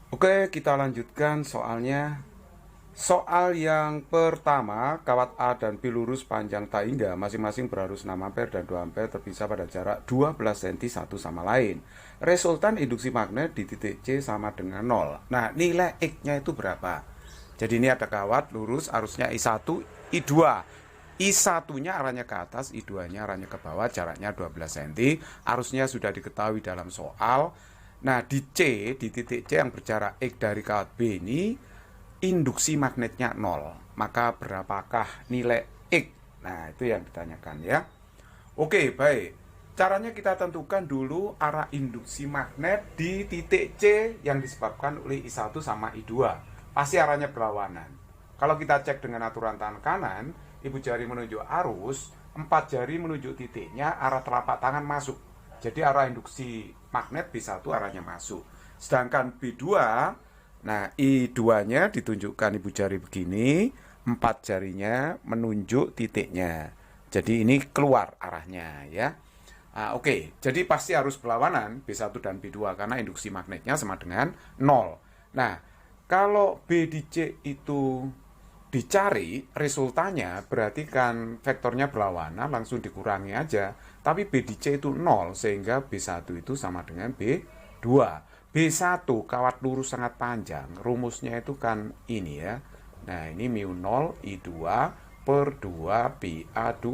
Oke, kita lanjutkan soalnya. Soal yang pertama, kawat A dan B lurus panjang tak hingga masing-masing berarus 6 ampere dan 2 ampere terpisah pada jarak 12 cm satu sama lain. Resultan induksi magnet di titik C sama dengan 0. Nah, nilai X-nya itu berapa? Jadi ini ada kawat lurus arusnya I1, I2. I1-nya arahnya ke atas, I2-nya arahnya ke bawah, jaraknya 12 cm. Arusnya sudah diketahui dalam soal. Nah, di C, di titik C yang berjarak X dari kawat B ini, induksi magnetnya 0. Maka berapakah nilai X? Nah, itu yang ditanyakan ya. Oke, baik. Caranya kita tentukan dulu arah induksi magnet di titik C yang disebabkan oleh I1 sama I2. Pasti arahnya berlawanan. Kalau kita cek dengan aturan tangan kanan, ibu jari menunjuk arus, 4 jari menunjuk titiknya, arah telapak tangan masuk. Jadi arah induksi magnet B1 arahnya masuk. Sedangkan B2, nah I2-nya ditunjukkan ibu jari begini, 4 jarinya menunjuk titiknya. Jadi ini keluar arahnya ya. Oke, jadi pasti harus berlawanan B1 dan B2 karena induksi magnetnya sama dengan 0. Nah, kalau B di C itu dicari resultannya, berarti kan vektornya berlawanan, langsung dikurangi aja. Tapi B di C itu 0 sehingga B1 itu sama dengan B2. B1 kawat lurus sangat panjang, rumusnya itu kan ini ya. Nah, ini mu 0 I2 per 2 PA2.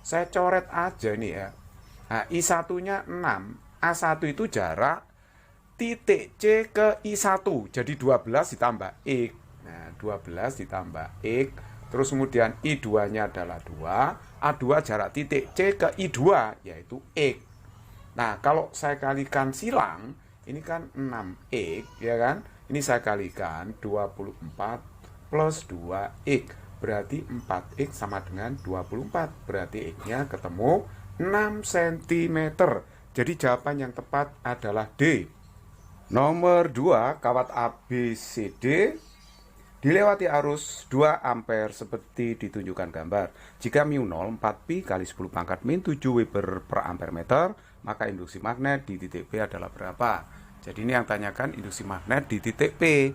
Saya coret aja nih ya. Nah, I1-nya 6, A1 itu jarak titik C ke I1, jadi 12 ditambah X. Nah, 12 ditambah X, terus kemudian I2-nya adalah 2, A2 jarak titik C ke I2, yaitu X. Nah, kalau saya kalikan silang, ini kan 6X, ya kan? Ini saya kalikan 24 plus 2X, berarti 4X sama dengan 24, berarti X-nya ketemu 6 cm. Jadi jawaban yang tepat adalah D. Nomor 2, kawat ABCD dilewati arus 2 ampere seperti ditunjukkan gambar. Jika mu 0 4pi kali 10 pangkat min 7 Weber per ampere meter, maka induksi magnet di titik P adalah berapa? Jadi ini yang tanyakan induksi magnet di titik P.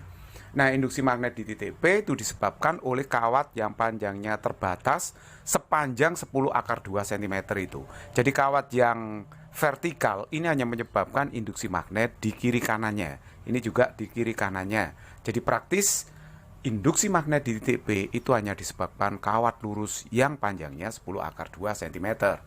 Nah, induksi magnet di titik P itu disebabkan oleh kawat yang panjangnya terbatas sepanjang 10 akar 2 cm itu. Jadi kawat yang vertikal ini hanya menyebabkan induksi magnet di kiri kanannya. Ini juga di kiri kanannya. Jadi praktis induksi magnet di titik P itu hanya disebabkan kawat lurus yang panjangnya 10 akar 2 cm.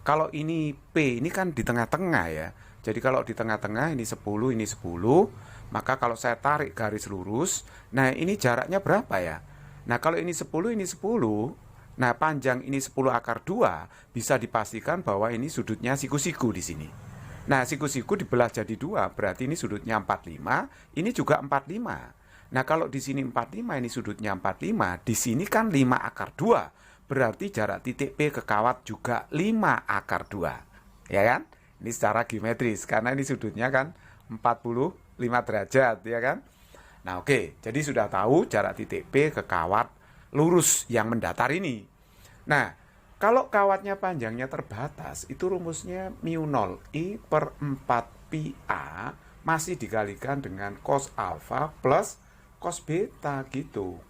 Kalau ini P ini kan di tengah-tengah ya. Jadi kalau di tengah-tengah ini 10, ini 10, maka kalau saya tarik garis lurus, nah ini jaraknya berapa ya? Nah kalau ini 10, ini 10, nah panjang ini 10 akar 2, bisa dipastikan bahwa ini sudutnya siku-siku di sini. Nah siku-siku dibelah jadi 2, berarti ini sudutnya 45, ini juga 45. Nah kalau di sini 45, ini sudutnya 45, di sini kan 5 akar 2, berarti jarak titik P ke kawat juga 5 akar 2, ya kan? Ini secara geometris, karena ini sudutnya kan 45 derajat, ya kan? Nah oke, jadi sudah tahu jarak titik P ke kawat lurus yang mendatar ini. Nah, kalau kawatnya panjangnya terbatas, itu rumusnya mu 0 I per 4 pi A masih dikalikan dengan cos alfa plus cos beta gitu.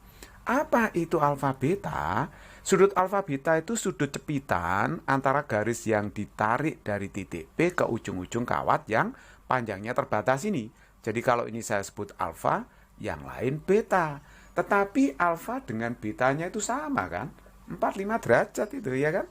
Apa itu alfa beta? Sudut alfa beta itu sudut cepitan antara garis yang ditarik dari titik P ke ujung-ujung kawat yang panjangnya terbatas ini. Jadi kalau ini saya sebut alfa, yang lain beta. Tetapi alfa dengan betanya itu sama kan? 45 derajat itu ya kan?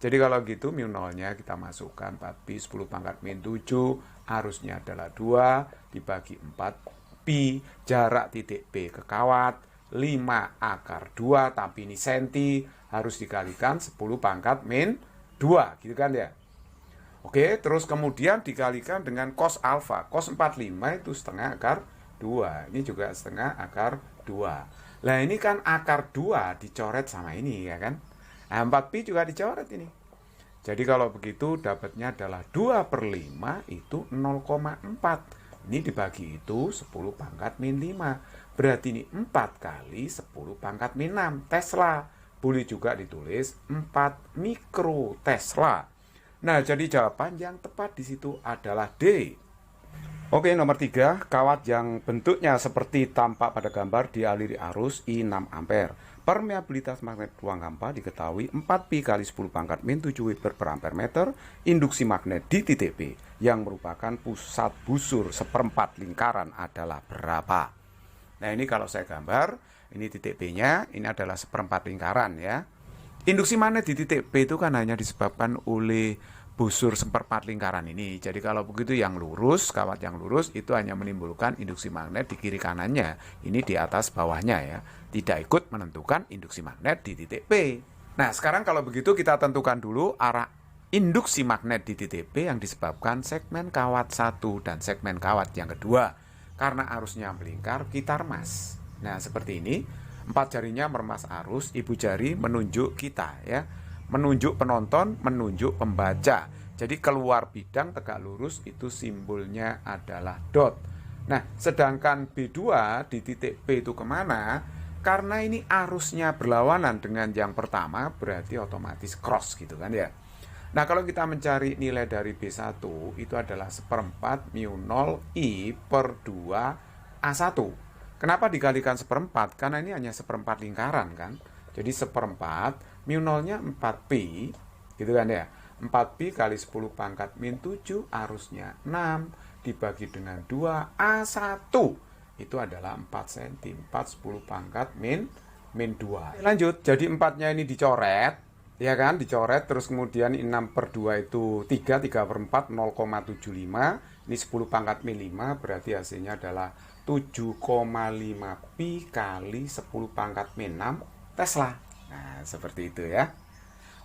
Jadi kalau gitu mu 0-nya kita masukkan 4pi 10 pangkat min 7, arusnya adalah 2 dibagi 4pi, jarak titik P ke kawat 5 akar 2, tapi ini senti, harus dikalikan 10 pangkat min 2, gitu kan ya. Oke, terus kemudian dikalikan dengan cos alfa. Cos 45 itu setengah akar 2. Ini juga setengah akar 2. Nah ini kan akar 2 dicoret sama ini ya kan. Nah 4pi juga dicoret ini. Jadi kalau begitu dapatnya adalah 2 per 5 itu 0,4. Ini dibagi itu 10 pangkat min 5. Berarti ini 4 kali 10 pangkat min 6 Tesla. Boleh juga ditulis 4 mikro Tesla. Nah, jadi jawaban yang tepat di situ adalah D. Oke, nomor 3, kawat yang bentuknya seperti tampak pada gambar dialiri arus I 6 ampere. Permeabilitas magnet ruang hampa diketahui 4pi kali 10 pangkat min 7 Weber per ampere meter. Induksi magnet di titik B yang merupakan pusat busur seperempat lingkaran adalah berapa? Nah, ini kalau saya gambar, ini titik B-nya, ini adalah seperempat lingkaran ya. Induksi magnet di titik B itu kan hanya disebabkan oleh busur seperempat lingkaran ini. Jadi kalau begitu yang lurus, kawat yang lurus itu hanya menimbulkan induksi magnet di kiri kanannya. Ini di atas bawahnya ya. Tidak ikut menentukan induksi magnet di titik P. Nah, sekarang kalau begitu kita tentukan dulu arah induksi magnet di titik P yang disebabkan segmen kawat satu dan segmen kawat yang kedua. Karena arusnya melingkar, kita remas. Nah, seperti ini. 4 jarinya meremas arus, ibu jari menunjuk kita ya. Menunjuk penonton, menunjuk pembaca. Jadi keluar bidang tegak lurus itu simbolnya adalah dot. Nah, sedangkan B2 di titik P itu kemana? Karena ini arusnya berlawanan dengan yang pertama, berarti otomatis cross gitu kan ya. Nah, kalau kita mencari nilai dari B1 itu adalah seperempat mu 0 I per 2 A1. Kenapa dikalikan seperempat? Karena ini hanya seperempat lingkaran kan. Jadi seperempat, mu 0-nya 4pi, gitu kan ya. 4pi kali 10 pangkat min 7, arusnya 6, dibagi dengan 2, A1. Itu adalah 4 cm, 4 10 pangkat min 2. Lanjut, jadi 4-nya ini dicoret, ya kan, dicoret, terus kemudian 6 per 2 itu 3 per 4, 0,75. Ini 10 pangkat min 5, berarti hasilnya adalah 7,5 pi kali 10 pangkat min 6 Tesla. Nah, seperti itu ya.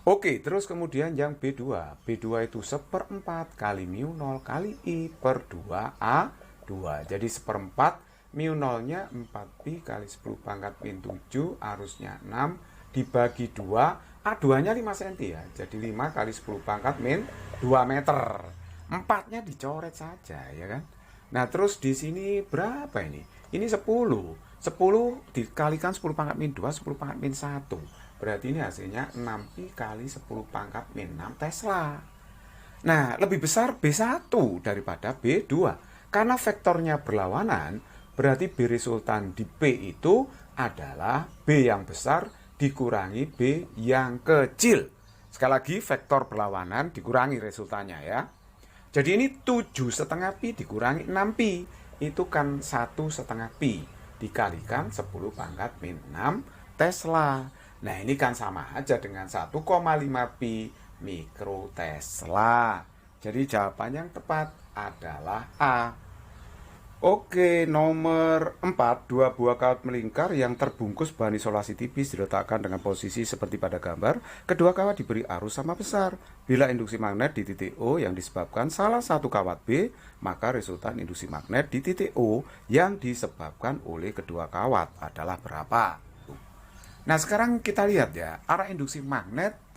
Oke, terus kemudian yang B2. B2 itu seperempat kali mu 0 kali I per 2A2. Jadi seperempat, mu 0-nya 4pi kali 10 pangkat min 7, arusnya 6, dibagi 2, A2-nya 5 cm ya. Jadi 5 kali 10 pangkat min 2 meter. 4-nya dicoret saja ya kan. Nah, terus di sini berapa ini? Ini 10. 10 dikalikan 10 pangkat min 2, 10 pangkat min 1. Berarti ini hasilnya 6pi kali 10 pangkat min 6 Tesla. Nah, lebih besar B1 daripada B2. Karena vektornya berlawanan, berarti B resultan di P itu adalah B yang besar dikurangi B yang kecil. Sekali lagi, vektor berlawanan dikurangi resultannya ya. Jadi ini 7,5 pi dikurangi 6 pi. Itu kan 1,5 pi. Dikalikan 10 pangkat min 6 Tesla. Nah, ini kan sama aja dengan 1,5 pi mikro Tesla. Jadi jawaban yang tepat adalah A. Oke, nomor 4, 2 buah kawat melingkar yang terbungkus bahan isolasi tipis diletakkan dengan posisi seperti pada gambar. Kedua kawat diberi arus sama besar. Bila induksi magnet di titik O yang disebabkan salah satu kawat B, maka resultan induksi magnet di titik O yang disebabkan oleh kedua kawat adalah berapa? Nah, sekarang kita lihat ya, arah induksi magnet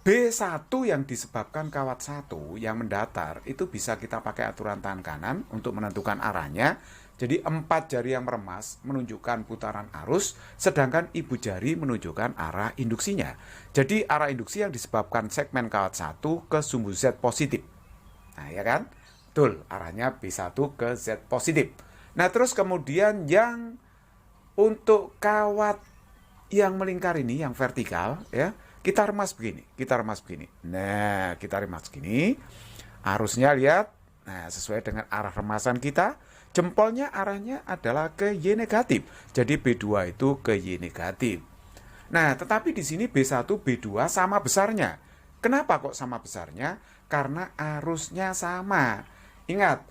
B1 yang disebabkan kawat 1 yang mendatar itu bisa kita pakai aturan tangan kanan untuk menentukan arahnya. Jadi 4 jari yang meremas menunjukkan putaran arus, sedangkan ibu jari menunjukkan arah induksinya. Jadi arah induksi yang disebabkan segmen kawat 1 ke sumbu Z positif. Nah, ya kan? Betul, arahnya B1 ke Z positif. Nah, terus kemudian yang untuk kawat yang melingkar ini, yang vertikal ya, kita remas begini. Nah, kita remas begini. Arusnya lihat. Nah, sesuai dengan arah remasan kita. Jempolnya arahnya adalah ke Y negatif. Jadi B2 itu ke Y negatif. Nah, tetapi di sini B1, B2 sama besarnya. Kenapa kok sama besarnya? Karena arusnya sama. Ingat,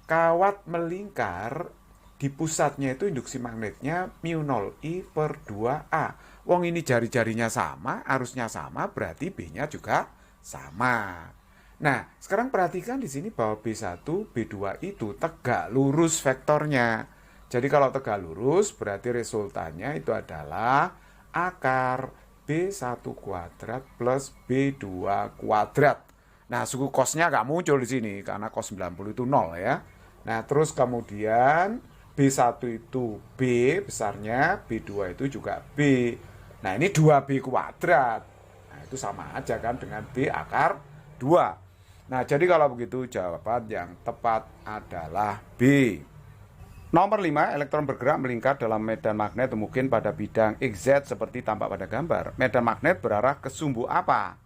kawat melingkar di pusatnya itu induksi magnetnya mu 0 I per 2A. Wong ini jari-jarinya sama, arusnya sama, berarti B-nya juga sama. Nah, sekarang perhatikan di sini bahwa B1, B2 itu tegak lurus vektornya. Jadi kalau tegak lurus, berarti resultannya itu adalah akar B1 kuadrat plus B2 kuadrat. Nah, suku kosnya nggak muncul di sini, karena kos 90 itu 0 ya. Nah, terus kemudian B1 itu B besarnya, B2 itu juga B. Nah, ini 2B kuadrat. Nah, itu sama aja kan dengan B akar 2. Nah, jadi kalau begitu jawaban yang tepat adalah B. Nomor 5, elektron bergerak melingkar dalam medan magnet mungkin pada bidang XZ seperti tampak pada gambar. Medan magnet berarah ke sumbu apa?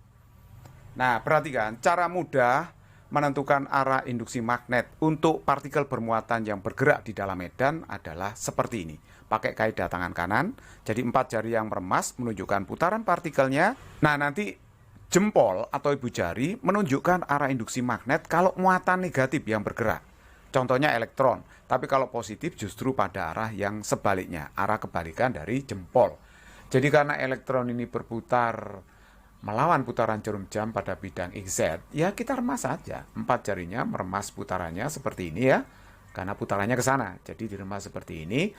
Nah, perhatikan, cara mudah menentukan arah induksi magnet untuk partikel bermuatan yang bergerak di dalam medan adalah seperti ini. Pakai kaidah tangan kanan, jadi 4 jari yang meremas menunjukkan putaran partikelnya. Nah, nanti jempol atau ibu jari menunjukkan arah induksi magnet kalau muatan negatif yang bergerak. Contohnya elektron, tapi kalau positif justru pada arah yang sebaliknya, arah kebalikan dari jempol. Jadi karena elektron ini berputar melawan putaran jarum jam pada bidang XZ, ya kita remas saja. 4 jarinya meremas putarannya seperti ini ya, karena putarannya ke sana, jadi diremas seperti ini.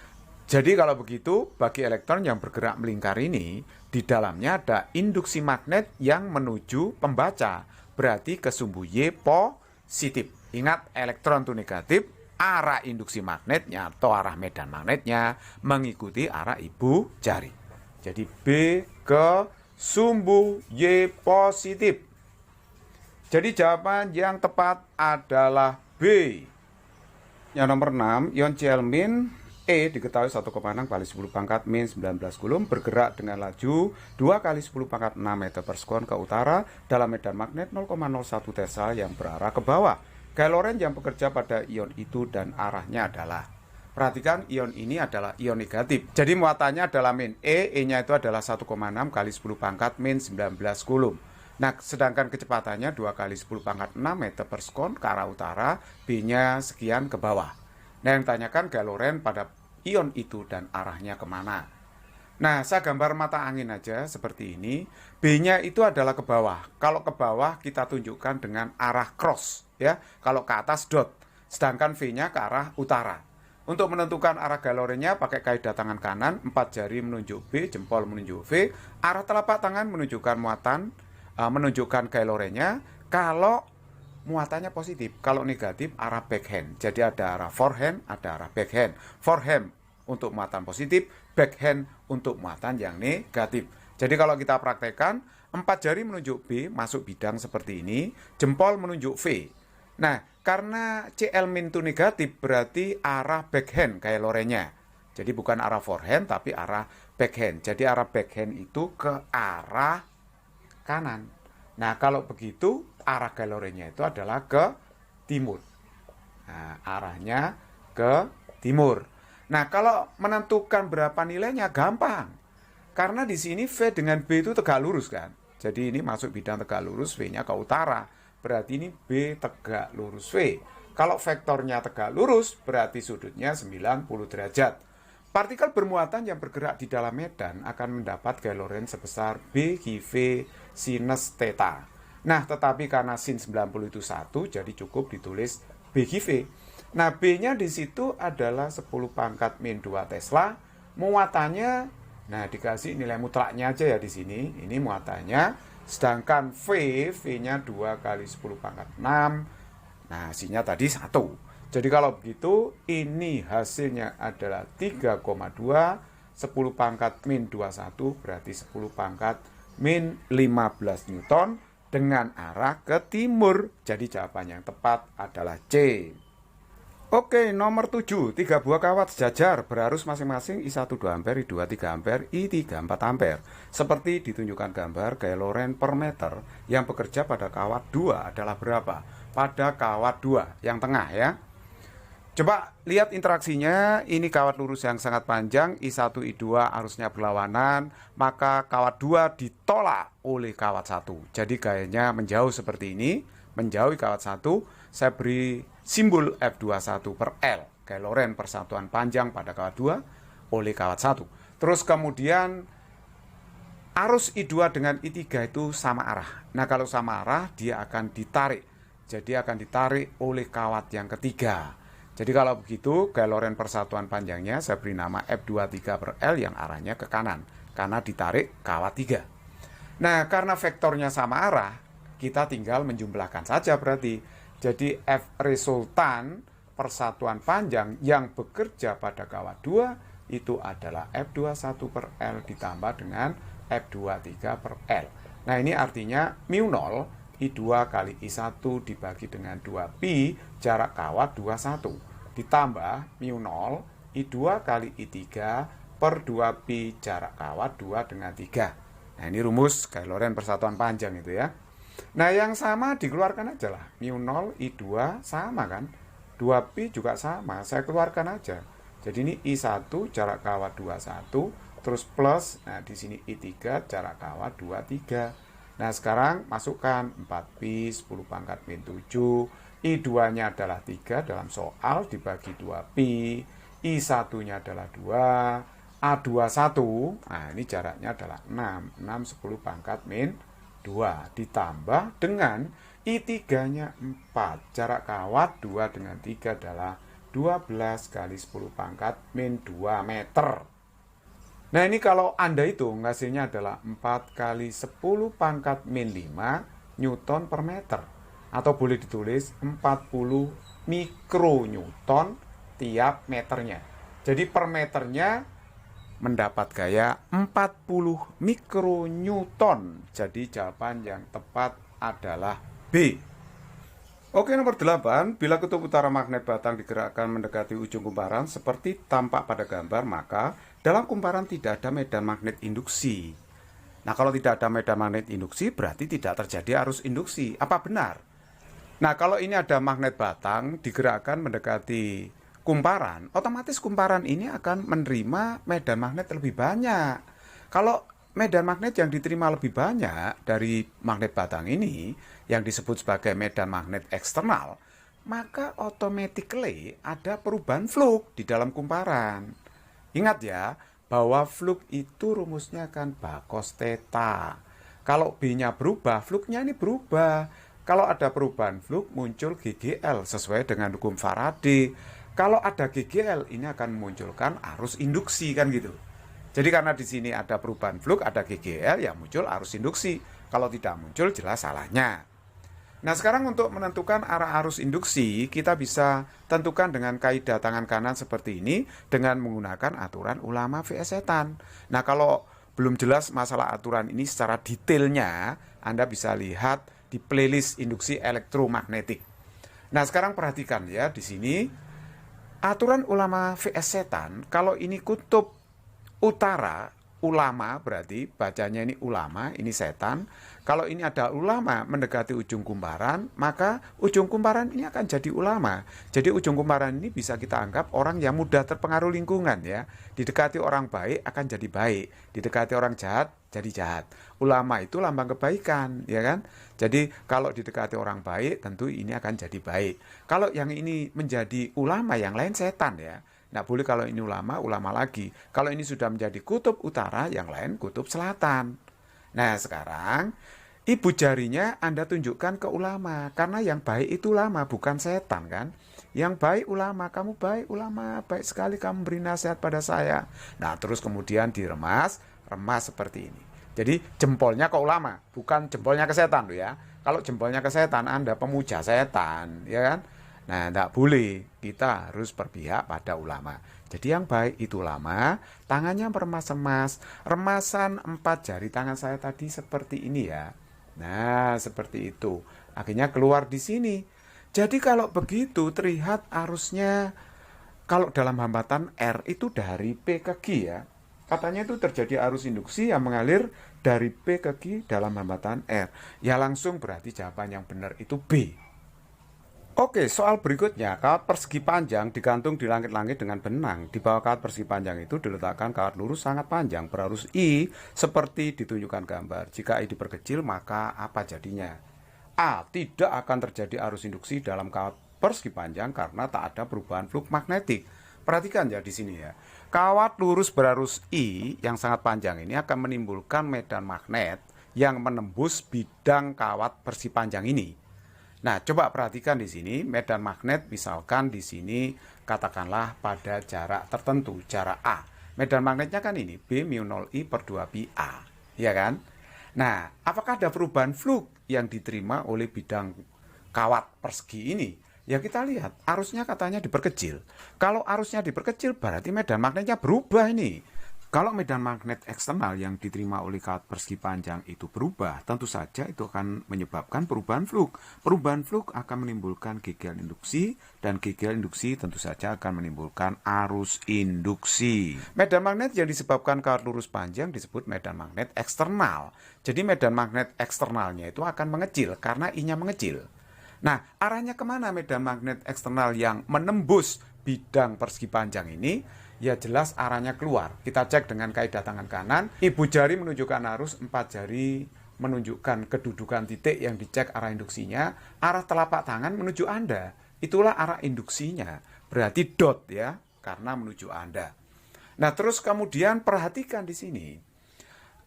Jadi kalau begitu, bagi elektron yang bergerak melingkar ini, di dalamnya ada induksi magnet yang menuju pembaca, berarti ke sumbu Y positif. Ingat, elektron itu negatif, arah induksi magnetnya atau arah medan magnetnya mengikuti arah ibu jari. Jadi B ke sumbu Y positif. Jadi jawaban yang tepat adalah B. Yang nomor 6, ion Cl- E diketahui 1,6 kali 10 pangkat min 19 kulum bergerak dengan laju 2 kali 10 pangkat 6 meter per sekon ke utara dalam medan magnet 0,01 Tesla yang berarah ke bawah. Gaya Lorentz yang bekerja pada ion itu dan arahnya adalah, perhatikan ion ini adalah ion negatif. Jadi muatannya adalah min E, E-nya itu adalah 1,6 kali 10 pangkat min 19 kulum. Nah, sedangkan kecepatannya 2 kali 10 pangkat 6 meter per sekon ke arah utara, B-nya sekian ke bawah. Nah, yang ditanyakan gaya Lorentz pada ion itu dan arahnya kemana. Nah, saya gambar mata angin aja seperti ini. B-nya itu adalah ke bawah. Kalau ke bawah kita tunjukkan dengan arah cross, ya. Kalau ke atas dot. Sedangkan V-nya ke arah utara. Untuk menentukan arah gaya Lorentz-nya pakai kaidah tangan kanan, 4 jari menunjuk B, jempol menunjuk V, arah telapak tangan menunjukkan muatan, menunjukkan gaya Lorentz-nya. Kalau muatannya positif, kalau negatif arah backhand. Jadi ada arah forehand, ada arah backhand. Forehand untuk muatan positif, backhand untuk muatan yang negatif. Jadi kalau kita praktekkan, 4 jari menunjuk B masuk bidang seperti ini, jempol menunjuk V. Nah, karena Cl- itu negatif berarti arah backhand gaya Lorentz-nya. Jadi bukan arah forehand tapi arah backhand. Jadi arah backhand itu ke arah kanan. Nah, kalau begitu arah gaya Lorentz-nya itu adalah ke timur. Nah, arahnya ke timur. Nah, kalau menentukan berapa nilainya gampang. Karena di sini V dengan B itu tegak lurus kan. Jadi ini masuk bidang tegak lurus, V-nya ke utara. Berarti ini B tegak lurus V. Kalau vektornya tegak lurus, berarti sudutnya 90 derajat. Partikel bermuatan yang bergerak di dalam medan akan mendapat gaya Lorentz sebesar B GV sinus theta. Nah, tetapi karena sin 90 itu 1, jadi cukup ditulis B GV. Nah, B-nya di situ adalah 10 pangkat min 2 Tesla. Muatannya, nah dikasih nilai mutlaknya aja ya di sini. Ini muatannya. Sedangkan V-nya 2 kali 10 pangkat 6. Nah, hasilnya tadi 1. Jadi kalau begitu, ini hasilnya adalah 3,2, 10 pangkat min 21, berarti 10 pangkat min 15 Newton dengan arah ke timur. Jadi jawaban yang tepat adalah C. Oke, nomor 7, 3 buah kawat sejajar berarus masing-masing I1 2 ampere, I2 3 ampere, I3 4 ampere. Seperti ditunjukkan gambar, gaya Lorentz per meter yang bekerja pada kawat 2 adalah berapa? Pada kawat 2 yang tengah ya. Coba lihat interaksinya, ini kawat lurus yang sangat panjang, I1, I2 arusnya berlawanan, maka kawat 2 ditolak oleh kawat 1. Jadi gayanya menjauh seperti ini, menjauhi kawat 1, saya beri simbol F21 per L, gaya Lorentz persatuan panjang pada kawat 2 oleh kawat 1. Terus kemudian arus I2 dengan I3 itu sama arah. Nah, kalau sama arah dia akan ditarik. Jadi akan ditarik oleh kawat yang ketiga. Jadi kalau begitu, gaya Lorentz persatuan panjangnya saya beri nama F23 per L yang arahnya ke kanan, karena ditarik kawat 3. Nah, karena vektornya sama arah, kita tinggal menjumlahkan saja berarti. Jadi F resultan persatuan panjang yang bekerja pada kawat 2 itu adalah F21 per L ditambah dengan F23 per L. Nah, ini artinya mu 0 I2 kali I1 dibagi dengan 2pi jarak kawat 21 ditambah mu 0 I2 kali I3 per 2pi jarak kawat 2 dengan 3. Nah ini rumus gaya Lorentz persatuan panjang itu ya. Nah yang sama dikeluarkan aja lah, mu 0 I2 sama kan, 2pi juga sama, saya keluarkan aja. Jadi ini I1 jarak kawat 21 terus plus, nah di sini I3 jarak kawat 23. Nah sekarang masukkan 4pi 10 pangkat min 7, I2 nya adalah 3 dalam soal dibagi 2pi, I1 nya adalah 2, A21, nah ini jaraknya adalah 6, 10 pangkat min 2 ditambah dengan I3 nya 4, jarak kawat 2 dengan 3 adalah 12 kali 10 pangkat min 2 meter. Nah ini kalau Anda hitung hasilnya adalah 4 kali 10 pangkat min 5 Newton per meter. Atau boleh ditulis 40 mikronewton tiap meternya. Jadi per meternya mendapat gaya 40 mikronewton. Jadi jawaban yang tepat adalah B. Oke, nomor 8, bila kutub utara magnet batang digerakkan mendekati ujung kumparan seperti tampak pada gambar, maka dalam kumparan tidak ada medan magnet induksi. Nah, kalau tidak ada medan magnet induksi, berarti tidak terjadi arus induksi. Apa benar? Nah, kalau ini ada magnet batang digerakkan mendekati kumparan, otomatis kumparan ini akan menerima medan magnet lebih banyak. Kalau medan magnet yang diterima lebih banyak dari magnet batang ini, yang disebut sebagai medan magnet eksternal, maka automatically ada perubahan flux di dalam kumparan. Ingat ya, bahwa flux itu rumusnya kan bakos theta. Kalau B-nya berubah, fluxnya ini berubah. Kalau ada perubahan flux, muncul GGL sesuai dengan hukum Faraday. Kalau ada GGL, ini akan memunculkan arus induksi kan gitu. Jadi karena di sini ada perubahan flux, ada GGL, ya muncul arus induksi. Kalau tidak muncul, jelas salahnya. Nah sekarang untuk menentukan arah arus induksi, kita bisa tentukan dengan kaidah tangan kanan seperti ini dengan menggunakan aturan ulama VS setan. Nah kalau belum jelas masalah aturan ini secara detailnya, Anda bisa lihat di playlist induksi elektromagnetik. Nah sekarang perhatikan ya di sini aturan ulama VS setan. Kalau ini kutub utara, ulama berarti bacanya ini ulama, ini setan. Kalau ini ada ulama mendekati ujung kumparan, maka ujung kumparan ini akan jadi ulama. Jadi ujung kumparan ini bisa kita anggap orang yang mudah terpengaruh lingkungan ya. Didekati orang baik akan jadi baik, didekati orang jahat jadi jahat. Ulama itu lambang kebaikan, ya kan? Jadi kalau didekati orang baik tentu ini akan jadi baik. Kalau yang ini menjadi ulama, yang lain setan ya. Nggak boleh kalau ini ulama, ulama lagi. Kalau ini sudah menjadi kutub utara, yang lain kutub selatan. Nah sekarang, ibu jarinya Anda tunjukkan ke ulama. Karena yang baik itu ulama, bukan setan kan. Yang baik ulama, kamu baik ulama, baik sekali kamu beri nasihat pada saya. Nah terus kemudian diremas, remas seperti ini. Jadi jempolnya ke ulama, bukan jempolnya ke setan loh ya. Kalau jempolnya ke setan, Anda pemuja setan, ya kan. Nah, tidak boleh. Kita harus berpihak pada ulama. Jadi yang baik itu ulama, tangannya meremas-remas. Remasan 4 jari tangan saya tadi seperti ini ya. Nah, seperti itu. Akhirnya keluar di sini. Jadi kalau begitu terlihat arusnya, kalau dalam hambatan R itu dari P ke G ya. Katanya itu terjadi arus induksi yang mengalir dari P ke G dalam hambatan R. Ya langsung berarti jawaban yang benar itu B. Oke, soal berikutnya, kawat persegi panjang digantung di langit-langit dengan benang. Di bawah kawat persegi panjang itu diletakkan kawat lurus sangat panjang berarus I seperti ditunjukkan gambar. Jika I diperkecil, maka apa jadinya? A. Tidak akan terjadi arus induksi dalam kawat persegi panjang karena tak ada perubahan flux magnetik. Perhatikan ya di sini ya. Kawat lurus berarus I yang sangat panjang ini akan menimbulkan medan magnet yang menembus bidang kawat persegi panjang ini. Nah, coba perhatikan di sini medan magnet misalkan di sini katakanlah pada jarak tertentu, jarak A. Medan magnetnya kan ini B mu 0I per 2pi A, ya kan? Nah, apakah ada perubahan flux yang diterima oleh bidang kawat persegi ini? Ya kita lihat, arusnya katanya diperkecil. Kalau arusnya diperkecil berarti medan magnetnya berubah ini. Kalau medan magnet eksternal yang diterima oleh kawat persegi panjang itu berubah, tentu saja itu akan menyebabkan perubahan fluk. Perubahan fluk akan menimbulkan gegel induksi, dan gegel induksi tentu saja akan menimbulkan arus induksi. Medan magnet yang disebabkan kawat lurus panjang disebut medan magnet eksternal. Jadi medan magnet eksternalnya itu akan mengecil karena I-nya mengecil. Nah, arahnya kemana medan magnet eksternal yang menembus bidang persegi panjang ini? Ya jelas arahnya keluar. Kita cek dengan kaidah tangan kanan. Ibu jari menunjukkan arus, 4 jari menunjukkan kedudukan titik yang dicek arah induksinya. Arah telapak tangan menuju Anda. Itulah arah induksinya. Berarti dot ya, karena menuju Anda. Nah terus kemudian perhatikan di sini.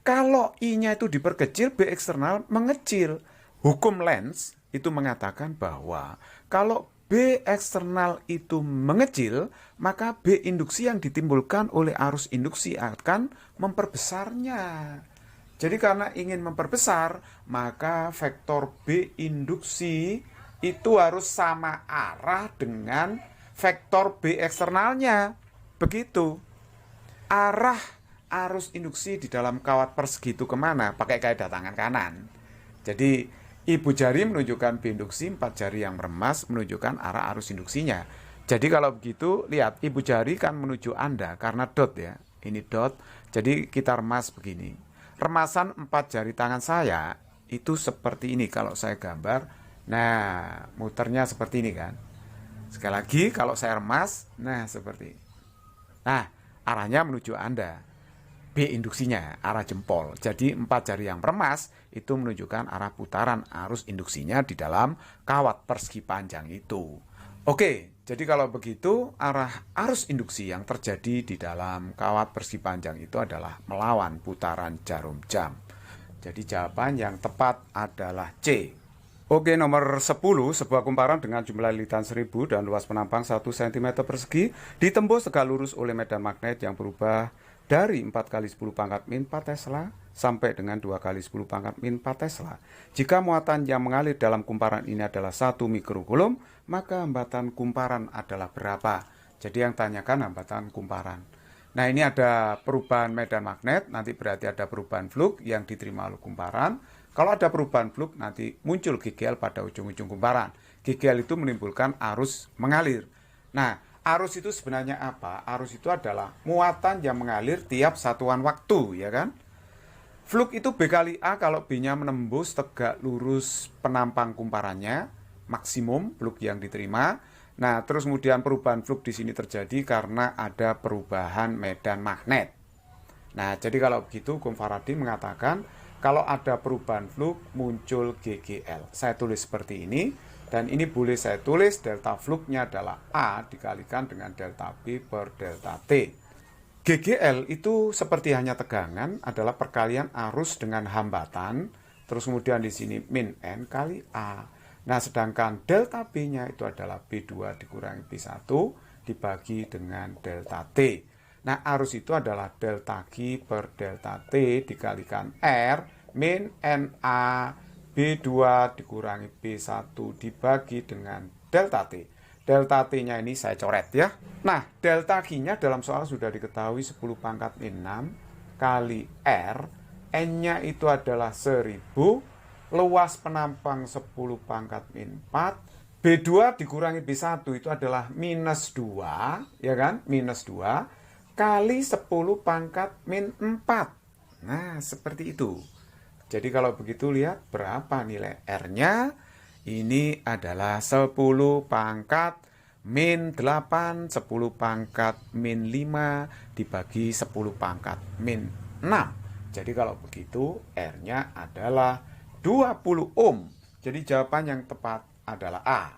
Kalau I-nya itu diperkecil, B eksternal mengecil. Hukum Lenz itu mengatakan bahwa kalau B eksternal itu mengecil, maka B induksi yang ditimbulkan oleh arus induksi akan memperbesarnya. Jadi karena ingin memperbesar, maka vektor B induksi itu harus sama arah dengan vektor B eksternalnya. Begitu. Arah arus induksi di dalam kawat persegi itu kemana? Pakai kaidah tangan kanan. Jadi ibu jari menunjukkan B induksi, 4 jari yang meremas menunjukkan arah arus induksinya. Jadi kalau begitu, lihat ibu jari kan menuju Anda karena dot ya. Ini dot, jadi kita remas begini. Remasan 4 jari tangan saya itu seperti ini kalau saya gambar. Nah, muternya seperti ini kan. Sekali lagi kalau saya remas, nah seperti ini. Nah, arahnya menuju Anda. B induksinya, arah jempol. Jadi 4 jari yang meremas itu menunjukkan arah putaran arus induksinya di dalam kawat persegi panjang itu. Oke, jadi kalau begitu arah arus induksi yang terjadi di dalam kawat persegi panjang itu adalah melawan putaran jarum jam. Jadi jawaban yang tepat adalah C. Oke, nomor 10, sebuah kumparan dengan jumlah lilitan 1000 dan luas penampang 1 cm persegi ditembus tegak lurus oleh medan magnet yang berubah dari 4 kali 10 pangkat min 4 Tesla sampai dengan 2 kali 10 pangkat min 4 Tesla. Jika muatan yang mengalir dalam kumparan ini adalah 1 mikrokulum, maka hambatan kumparan adalah berapa? Jadi yang tanyakan hambatan kumparan. Nah ini ada perubahan medan magnet, nanti berarti ada perubahan fluk yang diterima oleh kumparan. Kalau ada perubahan fluk, nanti muncul GGL pada ujung-ujung kumparan. GGL itu menimbulkan arus mengalir. Nah, arus itu sebenarnya apa? Arus itu adalah muatan yang mengalir tiap satuan waktu, ya kan? Fluk itu B kali A kalau B-nya menembus tegak lurus penampang kumparannya, maksimum fluk yang diterima. Nah, terus kemudian perubahan fluk di sini terjadi karena ada perubahan medan magnet. Nah, jadi kalau begitu hukum Faraday mengatakan kalau ada perubahan fluk muncul GGL. Saya tulis seperti ini. Dan ini boleh saya tulis delta fluknya adalah A dikalikan dengan delta B per delta T. GGL itu seperti hanya tegangan adalah perkalian arus dengan hambatan. Terus kemudian di sini min N kali A. Nah sedangkan delta B-nya itu adalah B2 dikurangi B1 dibagi dengan delta T. Nah arus itu adalah delta G per delta T dikalikan R min NA B2 dikurangi B1 dibagi dengan delta T. Delta T-nya ini saya coret ya. Nah, delta G-nya dalam soal sudah diketahui 10 pangkat min 6 kali R. N-nya itu adalah 1000. Luas penampang 10 pangkat min 4. B2 dikurangi B1 itu adalah minus 2. Ya kan? Minus 2 kali 10 pangkat min 4. Nah, seperti itu. Jadi kalau begitu lihat berapa nilai R-nya? Ini adalah 10 pangkat min 8, 10 pangkat min 5 dibagi 10 pangkat min 6. Jadi kalau begitu R-nya adalah 20 ohm. Jadi jawaban yang tepat adalah A.